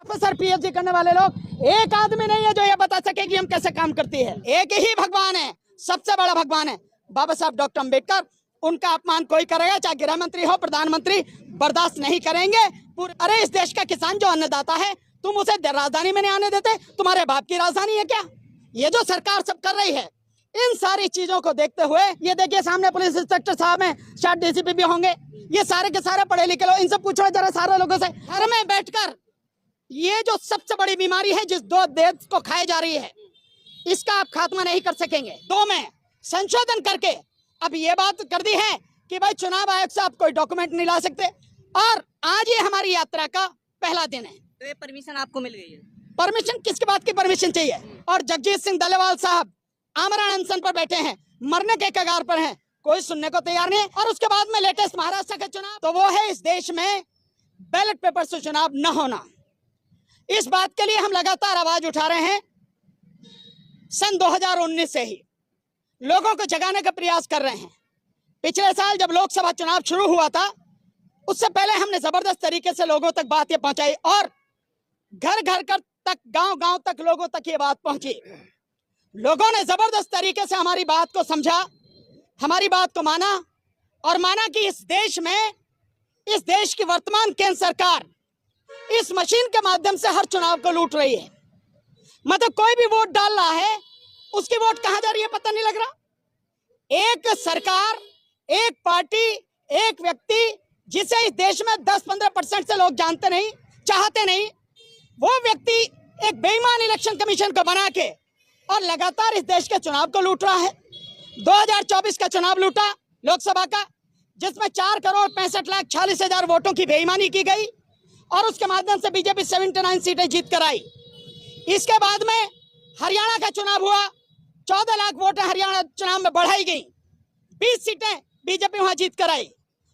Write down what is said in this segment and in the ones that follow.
Professor PhD करने वाले लोग एक आदमी नहीं है जो ये बता सके कि हम कैसे काम करती है। एक ही भगवान है, सबसे बड़ा भगवान है बाबा साहब डॉक्टर अंबेडकर। उनका अपमान कोई करेगा, चाहे गृह मंत्री हो, प्रधानमंत्री, बर्दाश्त नहीं करेंगे। अरे इस देश का किसान जो अन्नदाता है, तुम उसे राजधानी में नहीं आने देते? तुम्हारे बाप की राजधानी है क्या? ये जो सरकार सब कर रही है, इन सारी चीजों को देखते हुए, ये देखिए सामने पुलिस इंस्पेक्टर साहब हैं, शायद डीसीपी भी होंगे। ये सारे के सारे पढ़े लिखे लोग, इनसे पूछो जरा सारे लोगों से। घर में बैठकर ये जो सबसे बड़ी बीमारी है जिस दो देश को खाई जा रही है, इसका आप खात्मा नहीं कर सकेंगे। 2 में संशोधन करके अब ये बात कर दी है कि भाई चुनाव आयोग से आप कोई डॉक्यूमेंट नहीं ला सकते। और आज ये हमारी यात्रा का पहला दिन है। तो ये परमिशन आपको मिल गई है? परमिशन किसके बात की परमिशन चाहिए? और जगजीत सिंह डल्लेवाल साहब आमरण अनशन पर बैठे हैं, मरने के कगार पर हैं, कोई सुनने को तैयार नहीं। और उसके बाद में लेटेस्ट महाराष्ट्र का चुनाव, तो वो है इस देश में बैलेट पेपर से चुनाव न होना। इस बात के लिए हम लगातार आवाज उठा रहे हैं। सन 2019 से ही लोगों को जगाने का प्रयास कर रहे हैं। पिछले साल जब लोकसभा चुनाव शुरू हुआ था, उससे पहले हमने जबरदस्त तरीके से लोगों तक बात ये पहुंचाई और घर घर तक, गांव गांव तक लोगों तक ये बात पहुंची। लोगों ने जबरदस्त तरीके से हमारी बात को समझा, हमारी बात को माना और माना कि इस देश में, इस देश की वर्तमान केंद्र सरकार इस मशीन के माध्यम से हर चुनाव को लूट रही है। मतलब कोई भी वोट डाल रहा है, उसकी वोट कहां जा रही है पता नहीं लग रहा। एक सरकार, एक पार्टी, एक व्यक्ति जिसे इस देश में 10-15% से लोग जानते नहीं, चाहते नहीं, वो व्यक्ति एक बेईमान इलेक्शन कमीशन को बना के और लगातार इस देश के चुनाव को लूट रहा है। 2024 का चुनाव लूटा लोकसभा का, जिसमें 4,65,46,000 वोटों की बेईमानी की गई और उसके माध्यम से बीजेपी 79 सीटें जीत कर आई। इसके बाद में हरियाणा का चुनाव हुआ, 14 लाख वोटें हरियाणा चुनाव में बढ़ाई गई, 20 सीटें बीजेपी वहां जीत कर आई।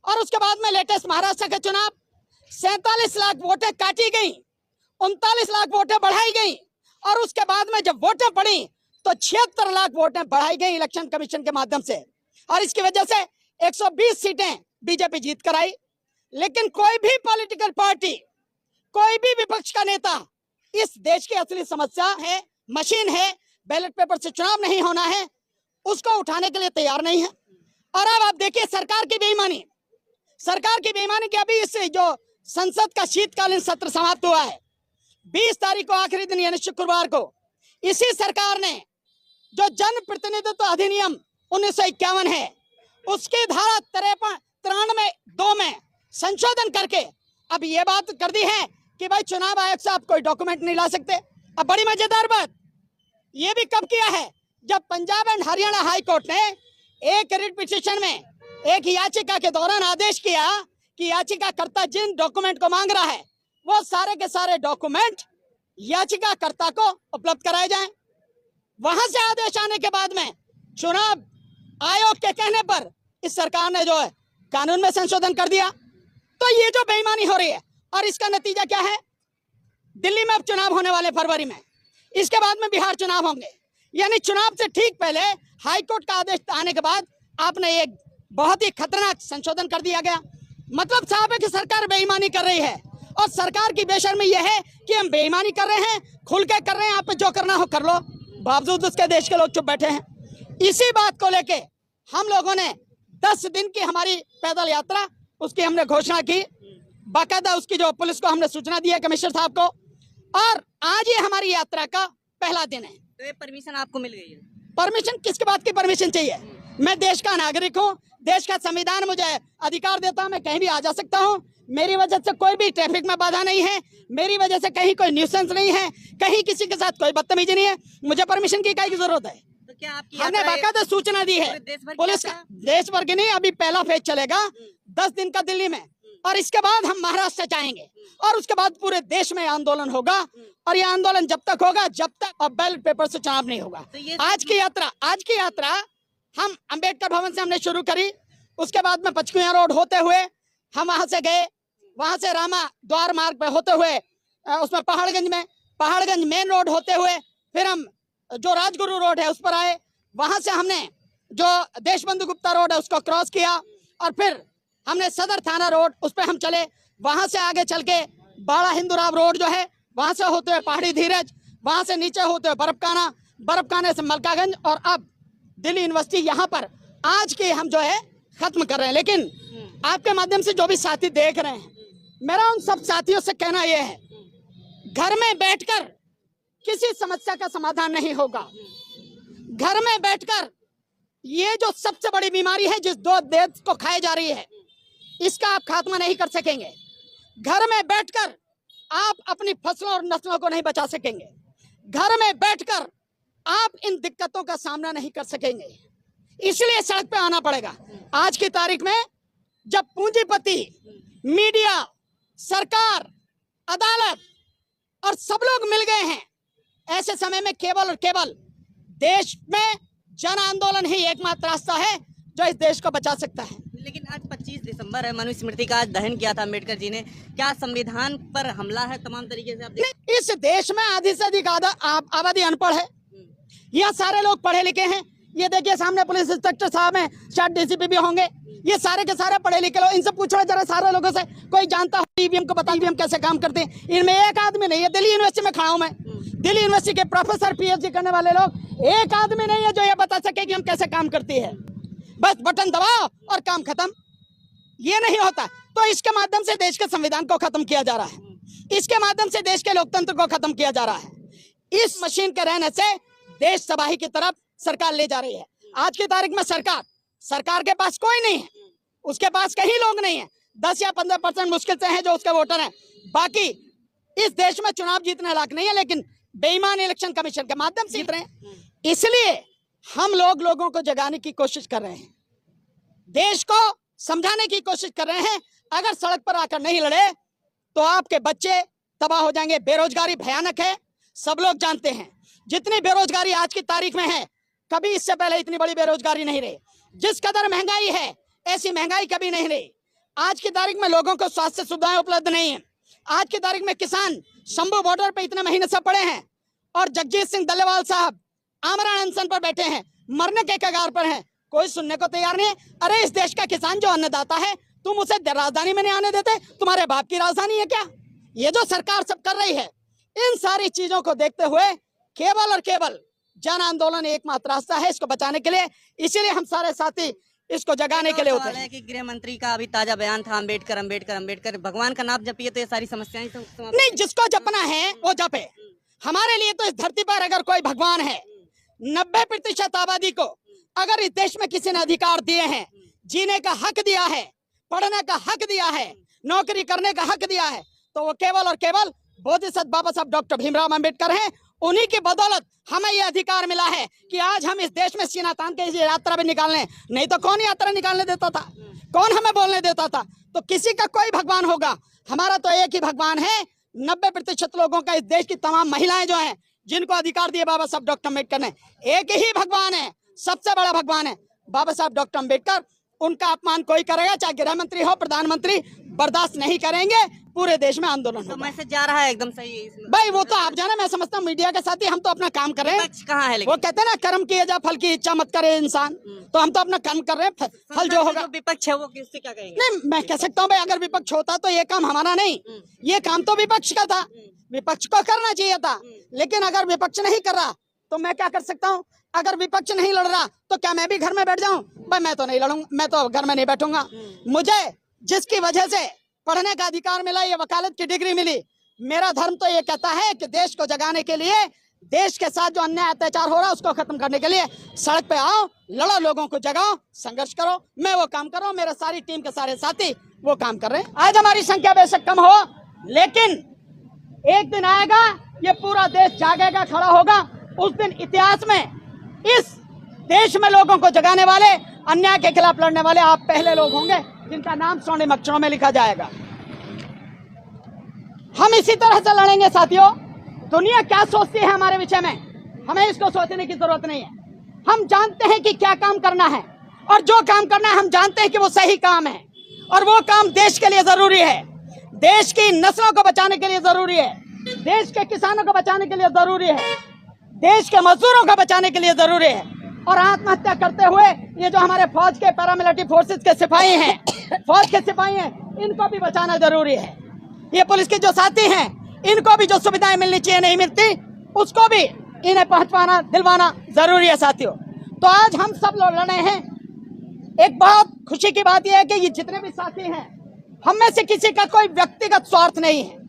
और उसके बाद में लेटेस्ट महाराष्ट्र का चुनाव, 47 लाख वोटें काटी गई, 39 लाख वोटें बढ़ाई गई और उसके बाद में जब वोटें पड़ी तो 76 लाख वोटें बढ़ाई गई इलेक्शन कमीशन के माध्यम से। और इसकी वजह से 120 सीटें बीजेपी जीत कर आई। लेकिन कोई भी पॉलिटिकल पार्टी, कोई भी विपक्ष का नेता इस देश की असली समस्या है, मशीन है, बैलेट पेपर से चुनाव नहीं होना है, उसको उठाने के लिए तैयार नहीं है। और अब आप देखिए सरकार की बेईमानी, सरकार की बेईमानी की अभी इस जो संसद का शीतकालीन सत्र समाप्त हुआ है, 20 तारीख को आखिरी दिन यानी शुक्रवार को, इसी सरकार ने जो जन प्रतिनिधित्व अधिनियम 1951 है, उसकी धारा 93(2) में संशोधन करके अब ये बात कर दी है कि भाई चुनाव आयोग से आप कोई डॉक्यूमेंट नहीं ला सकते। अब बड़ी मजेदार बात ये भी कब किया है, जब Punjab and Haryana high court ने एक रिट पिटीशन में एक याचिका के दौरान आदेश किया कि याचिकाकर्ता जिन डॉक्यूमेंट को मांग रहा है वो सारे के सारे डॉक्यूमेंट याचिकाकर्ता को उपलब्ध कराए जाएं। वहां से आदेश आने के बाद में चुनाव आयोग के कहने पर इस सरकार ने जो है कानून में संशोधन कर दिया। तो ये जो बेईमानी हो रही है और इसका नतीजा क्या है, दिल्ली में अब चुनाव होने वाले फरवरी में, इसके बाद में बिहार चुनाव होंगे, यानी चुनाव से ठीक पहले हाईकोर्ट का आदेश आने के बाद आपने एक बहुत ही खतरनाक संशोधन कर दिया गया। मतलब साहब है कि सरकार बेईमानी कर रही है और सरकार की बेशर्मी यह है कि हम बेईमानी कर रहे हैं, खुल के कर रहे हैं, आप पे जो करना हो कर लो, बावजूद उसके देश के लोग चुप बैठे हैं। इसी बात को लेके हम लोगों ने 10 दिन की हमारी पैदल यात्रा, उसकी हमने घोषणा की, बाकायदा उसकी जो पुलिस को हमने सूचना दी है कमिश्नर साहब को, और आज ये हमारी यात्रा का पहला दिन है। तो ये परमिशन आपको मिल गई है? परमिशन किसके बात की परमिशन चाहिए? मैं देश का नागरिक हूँ, देश का संविधान मुझे अधिकार देता हूँ, मैं कहीं भी आ जा सकता हूँ। मेरी वजह से कोई भी ट्रैफिक में बाधा नहीं है, मेरी वजह से कहीं कोई न्यूसेंस नहीं है, कहीं किसी के साथ कोई बदतमीजी नहीं है, मुझे परमिशन की क्या जरूरत है? तो क्या आपकी हमने बाकायदा सूचना दी है पुलिस का, देश भर की नहीं, अभी पहला फेज चलेगा 10 दिन का दिल्ली में, और इसके बाद हम महाराष्ट्र जाएंगे और उसके बाद पूरे देश में आंदोलन होगा। और ये आंदोलन जब तक होगा जब तक बैलेट पेपर से चुनाव नहीं होगा। तो आज की यात्रा हम अंबेडकर भवन से हमने शुरू करी, उसके बाद में पचकुया रोड होते हुए हम वहां से गए, वहां से रामा द्वार मार्ग पे होते हुए उसमें पहाड़गंज मेन रोड होते हुए फिर हम जो राजगुरु रोड है उस पर आए, वहां से हमने जो देशबंधु गुप्ता रोड है उसको क्रॉस किया और फिर हमने सदर थाना रोड उस पर हम चले, वहां से आगे चल के बाड़ा हिंदूराव रोड जो है वहां से होते हुए पहाड़ी धीरज, वहां से नीचे होते हुए बर्फकाना, बर्फकाने से मलकागंज और अब दिल्ली यूनिवर्सिटी, यहाँ पर आज के हम जो है खत्म कर रहे हैं। लेकिन आपके माध्यम से जो भी साथी देख रहे हैं, मेरा उन सब साथियों से कहना यह है, घर में बैठकर किसी समस्या का समाधान नहीं होगा। घर में बैठकर ये जो सबसे बड़ी बीमारी है जिस दो देश को खाई जा रही है, इसका आप खात्मा नहीं कर सकेंगे। घर में बैठकर आप अपनी फसलों और नस्लों को नहीं बचा सकेंगे। घर में बैठकर आप इन दिक्कतों का सामना नहीं कर सकेंगे, इसलिए सड़क पे आना पड़ेगा। आज की तारीख में जब पूंजीपति, मीडिया, सरकार, अदालत और सब लोग मिल गए हैं, ऐसे समय में केवल और केवल देश में जन आंदोलन ही एकमात्र रास्ता है जो इस देश को बचा सकता है। लेकिन आज 25 दिसंबर है, मनुस्मृति का आज दहन किया था अम्बेडकर जी ने। क्या संविधान पर हमला है तमाम तरीके से? आप देख, इस देश में आधी से अधिक आबादी अनपढ़ है, यह सारे लोग पढ़े लिखे हैं। ये देखिए सामने पुलिस इंस्पेक्टर साहब हैं, शायद डीसीपी भी होंगे। ये सारे के सारे पढ़े लिखे लोग, इनसे पूछो जरा सारे लोगों से, कोई जानता हो ईवीएम को, बता ईवीएम कैसे काम करते हैं? इनमें एक आदमी नहीं है। दिल्ली यूनिवर्सिटी में खड़ा हूं मैं, दिल्ली यूनिवर्सिटी के प्रोफेसर, पीएचडी करने वाले लोग, एक आदमी नहीं है जो ये बता सके कि हम कैसे काम करती है। बस बटन दबाओ और काम खत्म। ये नहीं होता। तो इसके माध्यम से देश के संविधान को खत्म किया जा रहा है, इसके माध्यम से देश के लोकतंत्र को खत्म किया जा रहा है। इस मशीन के रहने से देश तबाही की तरफ सरकार ले जा रही है। आज की तारीख में सरकार के पास कोई नहीं है, उसके पास कहीं लोग नहीं है। 10 या 15% मुश्किल से हैं जो उसके वोटर हैं। बाकी इस देश में चुनाव जीतने लायक नहीं है, लेकिन बेईमान इलेक्शन कमीशन के माध्यम से जीत रहे हैं। इसलिए हम लोगों को जगाने की कोशिश कर रहे हैं, देश को समझाने की कोशिश कर रहे हैं। अगर सड़क पर आकर नहीं लड़े तो आपके बच्चे तबाह हो जाएंगे। बेरोजगारी भयानक है, सब लोग जानते हैं। जितनी बेरोजगारी आज की तारीख में है, कभी इससे पहले इतनी बड़ी बेरोजगारी नहीं रही। जिस कदर महंगाई है, ऐसी महंगाई कभी नहीं रही। आज की तारीख में लोगों को स्वास्थ्य सुविधाएं उपलब्ध नहीं है। आज की तारीख में किसान शंभू बॉर्डर पे इतने महीने से पड़े हैं और जगजीत सिंह डल्लेवाल साहब आमरण अनशन पर बैठे हैं, मरने के कगार पर हैं, कोई सुनने को तैयार नहीं है। अरे इस देश का किसान जो अन्नदाता है, तुम उसे राजधानी में नहीं आने देते? तुम्हारे बाप की राजधानी है क्या? ये जो सरकार सब कर रही है, इन सारी चीजों को देखते हुए केवल और केवल जन आंदोलन एकमात्र रास्ता है इसको बचाने के लिए। इसीलिए हम सारे साथी इसको जगाने के लिए होते हैं। कि गृह मंत्री का अभी ताजा बयान था, अम्बेडकर अम्बेडकर अम्बेडकर, भगवान का नाम जपिए तो ये सारी समस्याएं नहीं, जिसको जपना है वो जपे। हमारे लिए तो इस धरती पर अगर कोई भगवान है, 90% आबादी को अगर इस देश में किसी ने अधिकार दिए हैं, जीने का हक दिया है, पढ़ने का हक दिया है, नौकरी करने का हक दिया है, तो वो केवल और केवल बोधिसत्व बाबा साहब डॉक्टर भीमराव अम्बेडकर हैं। उन्हीं की बदौलत हमें ये अधिकार मिला है कि आज हम इस देश में सीना तान के यात्रा भी निकालने, नहीं तो कौन यात्रा निकालने देता था, कौन हमें बोलने देता था? तो किसी का कोई भगवान होगा, हमारा तो एक ही भगवान है। 90% लोगों का, इस देश की तमाम महिलाएं जो हैं, जिनको अधिकार दिए बाबा साहब डॉक्टर अम्बेडकर ने, एक ही भगवान है, सबसे बड़ा भगवान है बाबा साहब डॉक्टर अम्बेडकर। उनका अपमान कोई करेगा, चाहे गृह मंत्री हो, प्रधानमंत्री, बर्दाश्त नहीं करेंगे। पूरे देश में आंदोलन तो मैसेज जा रहा है एकदम सही भाई। वो तो आप जाने, मैं समझता हूँ मीडिया के साथ ही हम तो अपना काम कर रहे हैं। कहाँ है? वो कहते हैं ना, कर्म किए जा फल की इच्छा मत करे इंसान। तो हम तो अपना कर्म कर रहे हैं, फल जो होगा। विपक्ष है वो किससे क्या कहेंगे? नहीं, मैं कह सकता हूँ भाई, अगर विपक्ष होता तो ये काम हमारा नहीं, ये काम तो विपक्ष का था, विपक्ष को करना चाहिए था। लेकिन अगर विपक्ष नहीं कर रहा तो मैं क्या कर सकता हूँ? अगर विपक्ष नहीं लड़ रहा तो क्या मैं भी घर में बैठ जाऊं? भाई मैं तो नहीं लड़ूंगा, मैं तो घर में नहीं बैठूंगा। मुझे जिसकी वजह से पढ़ने का अधिकार मिला, ये वकालत की डिग्री मिली, मेरा धर्म तो ये कहता है कि देश को जगाने के लिए, देश के साथ जो अन्याय अत्याचार हो रहा है उसको खत्म करने के लिए सड़क पे आओ, लड़ो, लोगों को जगाओ, संघर्ष करो। मैं वो काम कर रहा हूँ, मेरे सारी टीम के सारे साथी वो काम कर रहे हैं। आज हमारी संख्या बेशक कम हो, लेकिन एक दिन आएगा ये पूरा देश जागेगा, खड़ा होगा। उस दिन इतिहास में इस देश में लोगों को जगाने वाले, अन्याय के खिलाफ लड़ने वाले आप पहले लोग होंगे जिनका नाम स्वर्णिम अक्षरों में लिखा जाएगा। हम इसी तरह से लड़ेंगे साथियों। दुनिया क्या सोचती है हमारे विषय में, हमें इसको सोचने की जरूरत नहीं है। हम जानते हैं कि क्या काम करना है, और जो काम करना है हम जानते हैं कि वो सही काम है, और वो काम देश के लिए जरूरी है, देश की नस्लों को बचाने के लिए जरूरी है, देश के किसानों को बचाने के लिए जरूरी है, देश के मजदूरों को बचाने के लिए जरूरी है। और आत्महत्या करते हुए ये जो हमारे फौज के, पैरामिलिट्री फोर्सेस के सिपाही हैं, फौज के सिपाही हैं, इनको भी बचाना जरूरी है। ये पुलिस के जो साथी हैं, इनको भी जो सुविधाएं मिलनी चाहिए नहीं मिलती, उसको भी इन्हें पहुंचवाना दिलवाना जरूरी है साथियों। तो आज हम सब लोग लड़ रहे हैं। एक बहुत खुशी की बात यह है कि ये जितने भी साथी हैं, हम में से किसी का कोई व्यक्तिगत स्वार्थ नहीं है।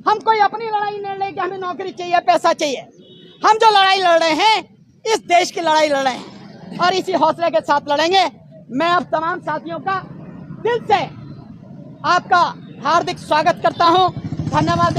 हम कोई अपनी लड़ाई नहीं लड़ रहे कि हमें नौकरी चाहिए, पैसा चाहिए। हम जो लड़ाई लड़ रहे हैं, इस देश की लड़ाई लड़ रहे हैं और इसी हौसले के साथ लड़ेंगे। मैं अब तमाम साथियों का दिल से आपका हार्दिक स्वागत करता हूं। धन्यवाद।